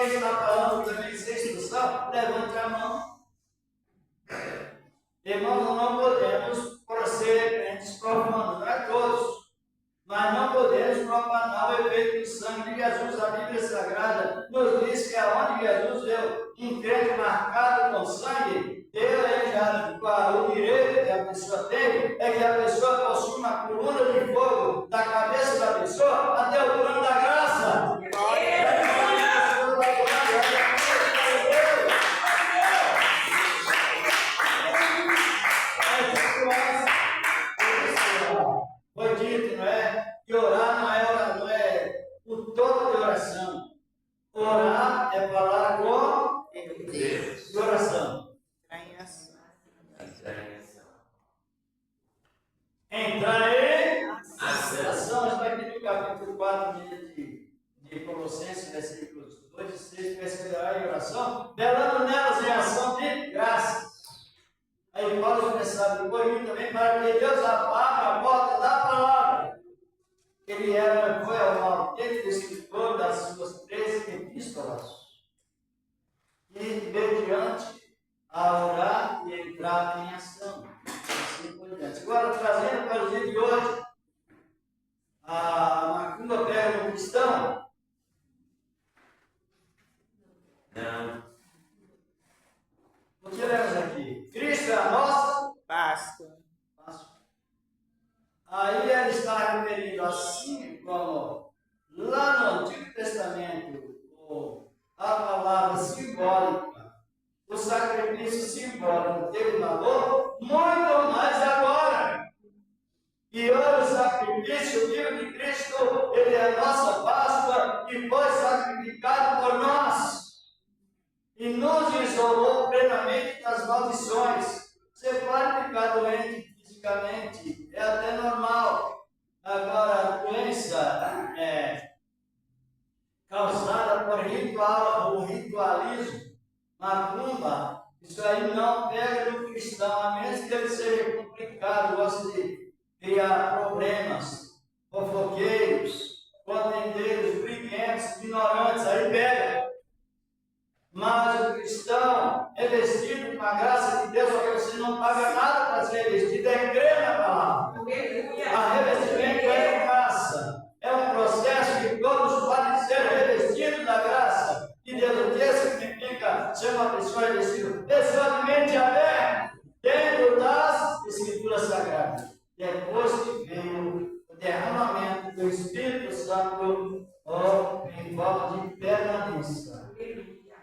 alguém está falando também sem instrução, levante a mão. Irmãos, não podemos proceder crentes profanos, não é todos, mas não podemos profanar o efeito do sangue de Jesus. A Bíblia Sagrada nos diz que aonde Jesus deu um crente marcado com sangue, Deus já o direito que a pessoa tem é que a pessoa possui uma coluna de fogo da cabeça da pessoa até o trono da graça. Foi dito, não é? Que orar não é o todo de oração. Orar é falar com Deus. De oração. Entrar em ação. Está aqui no capítulo 4 de Colossenses, versículos 2 e 6, perseverar em oração, velando nelas em ação de graças. Aí Paulo começava depois mim também, para que Deus abra a porta da palavra. Ele foi ao autêntico escritor das suas 13 epístolas. E mediante a orar e entrar em ação. Assim por diante. Agora, trazendo para o dia de hoje, a macumba pega no cristão. Não. O que lemos aqui? Cristo é a nossa Páscoa. Aí ele está referindo, assim como lá no Antigo Testamento, a palavra simbólica, o sacrifício simbólico teve valor, muito mais agora. E hoje o sacrifício vivo de Cristo, ele é a nossa Páscoa e foi sacrificado por nós. E nos isolou plenamente das maldições. Você pode ficar doente fisicamente, é até normal. Agora, a doença causada por ritualismo, macumba, isso aí não pega no cristão, a menos que ele seja complicado, gosta de criar problemas, fofoqueiros, contendeiros, briguentos, ignorantes, aí pega. Mas o cristão é vestido com a graça de Deus, porque você não paga nada para ser vestido, é crer na palavra. A revestimento é graça. É um processo que todos podem ser revestidos da graça. E Deus, o que significa ser uma pessoa revestida? Pessoa de mente aberta, dentro das Escrituras Sagradas. Depois que veio o derramamento do Espírito Santo em forma de permanência.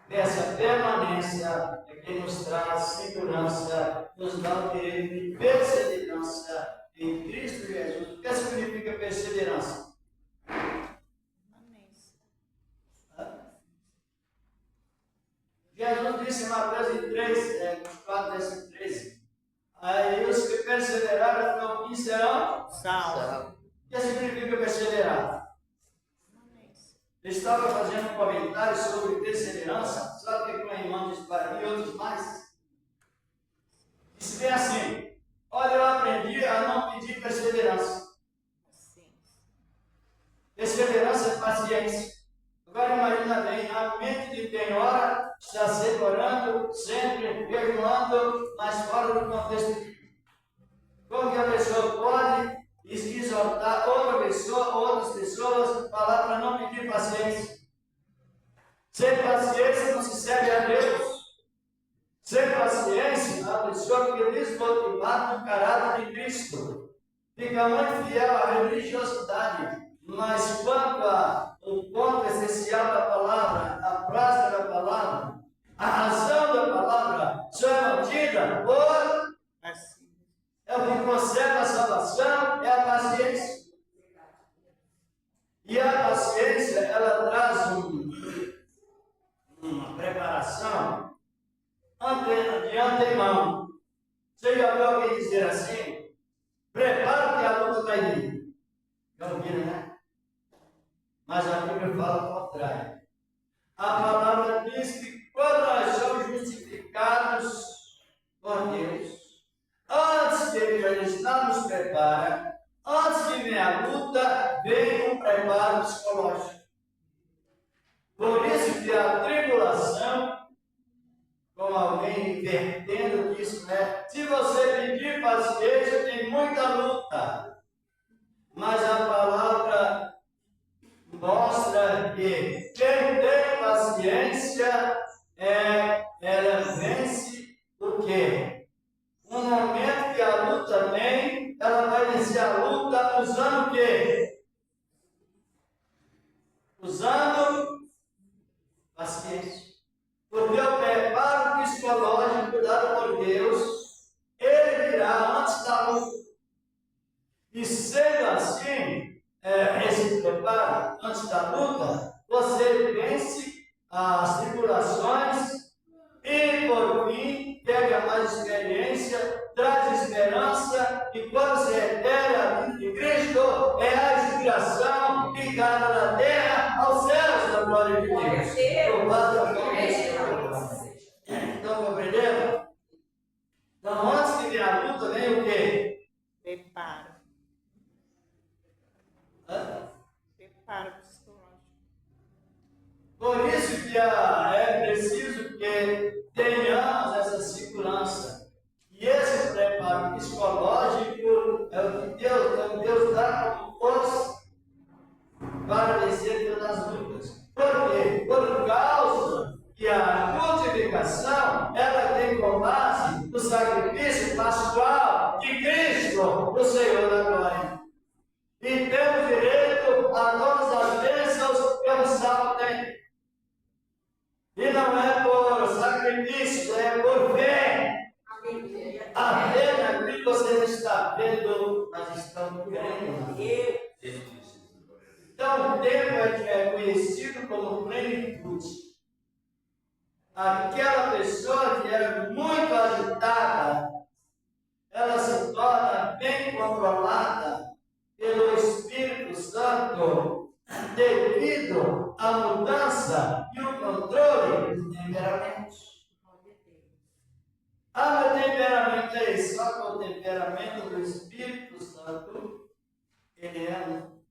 Essa permanência é que nos traz segurança, nos dá o direito de perseverança em Cristo Jesus. O que significa perseverança? Jesus disse em Mateus 3, 4, versículo 13: aí os que perseveraram até o fim serão salvos. O que significa perseverar? Eu estava fazendo um comentário sobre perseverança, sabe o que o irmão disse para mim e outros mais? Disse bem assim: olha, eu aprendi a não pedir perseverança. Perseverança é paciência. Agora imagina bem, a mente de quem ora está sempre orando, sempre perdoando, mas fora do contexto bíblico. Como que a pessoa pode exortar outras pessoas, falar para não pedir paciência? Sem paciência não se serve a Deus. Sem paciência, a pessoa fica desmotivada no caráter de Cristo. Fica muito fiel à religiosidade. Mas quanto ao ponto essencial da palavra, a prática da palavra, a razão da palavra, só é mantida por é o que conserva a salvação, é a paciência. E a paciência, ela traz uma preparação de antemão. Você já ouviu alguém dizer assim? Prepara-te, a luta vai vir. Já ouviram, né? Mas a Bíblia fala o contrário. A palavra diz que quando nós somos justificados por Deus, antes de Ele já nos prepara, antes de vir a luta, vem um preparo psicológico. Por isso que que a tribulação, como alguém invertendo isso, né? Se você pedir paciência, tem muita luta. Mas a palavra mostra que quem tem paciência, ela vence o quê? No momento que a luta vem, ela vai vencer a luta usando o quê? Usando paciência. Porque o preparo psicológico dado por Deus, ele virá antes da luta. E sendo assim, esse preparo antes da luta, você vence as tribulações e, por fim, pega mais experiência, traz esperança, e quando se refere à vida de Cristo, é a inspiração que cai da terra aos céus da glória de Deus. Louvado a Deus. Então, compreenderam? Então, antes de vir a luta, vem o quê? Preparo. Preparo psicológico. Por isso que é preciso que tenhamos essa segurança. E esse preparo psicológico é o que Deus dá como força para vencer todas as lutas. Por quê? Por causa que a multiplicação, ela tem como base o sacrifício pascual de Cristo, o Senhor da glória. E temos direito a todas as bênçãos que o salvo tem. E não é por sacrifício, é por fé. A fé naquilo que você não está vendo, mas estão crendo. Então, o tempo é conhecido como plenitude. Aquela pessoa que era muito agitada, ela se torna bem controlada pelo Espírito Santo, devido à mudança e o controle do temperamento. Meu temperamento é isso, só que o temperamento do Espírito Santo, ele é um.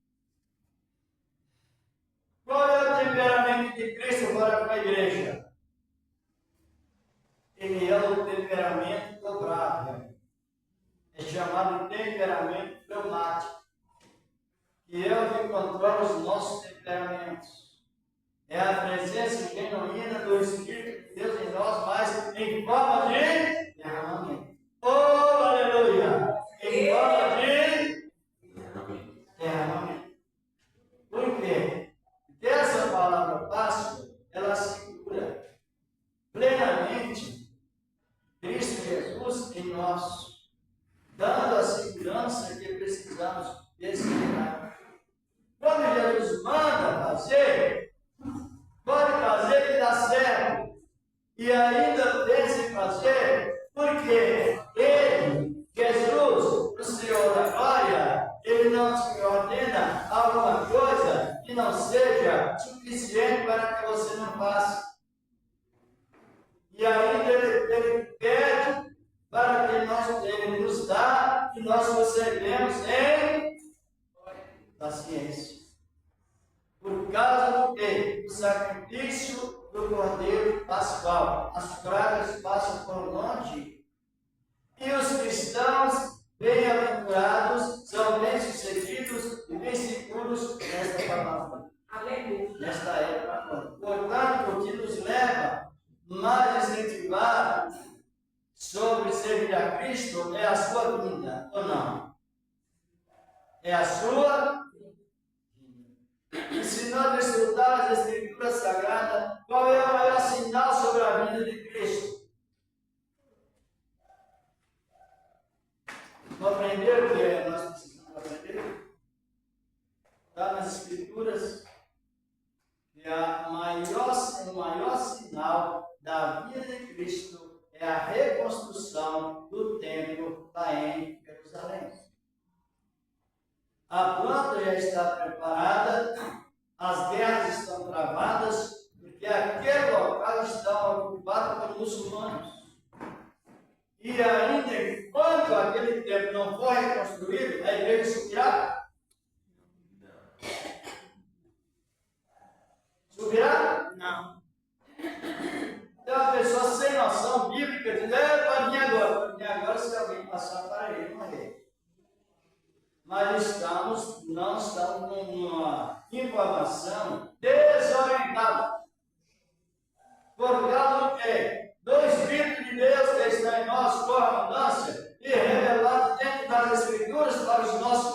Qual é o temperamento de Cristo para com a igreja? Ele é o temperamento dobrável. É chamado de temperamento pneumático. Que é o que controla os nossos temperamentos. É a presença genuína do Espírito de Deus em nós, mas em forma de derramamento. Oh, aleluia! Em forma de derramamento. Por quê? Porque essa palavra Páscoa, ela segura plenamente Cristo Jesus em nós, dando a segurança que precisamos desfrutar. Quando Jesus manda fazer, pode fazer que dá certo, e ainda pensa em fazer, porque Ele, Jesus, o Senhor da glória, Ele não te ordena alguma coisa que não seja suficiente para que você não faça. E ainda Ele pede para que Ele nos dá, que nós recebemos em paciência. Por causa do quê? Do sacrifício do Cordeiro Pascual. As pragas passam por onde? E os cristãos bem-aventurados são bem-sucedidos e bem seguros nesta palavra. Aleluia. Nesta época. Portanto, o que nos leva mais incentivar sobre servir a Cristo é a sua vinda, ou não? É a sua vinda. E se nós desfrutarmos as Escrituras Sagradas, qual é o maior sinal sobre a vinda de Cristo? Compreender o que nós precisamos aprender? Está nas Escrituras que o maior sinal da vida de Cristo é a reconstrução do templo lá em Jerusalém. A planta já está preparada, as guerras estão travadas, porque aquele local está ocupado por muçulmanos. E ainda enquanto aquele templo não for reconstruído, a igreja subirá? Subirá? Não. Tem uma pessoa sem noção bíblica diz, pode vir agora se alguém passar para ele, morrer. Mas não estamos com uma informação desorientada. Por causa do quê? Do Espírito de Deus que está em nós com abundância e revelado dentro das Escrituras para os nossos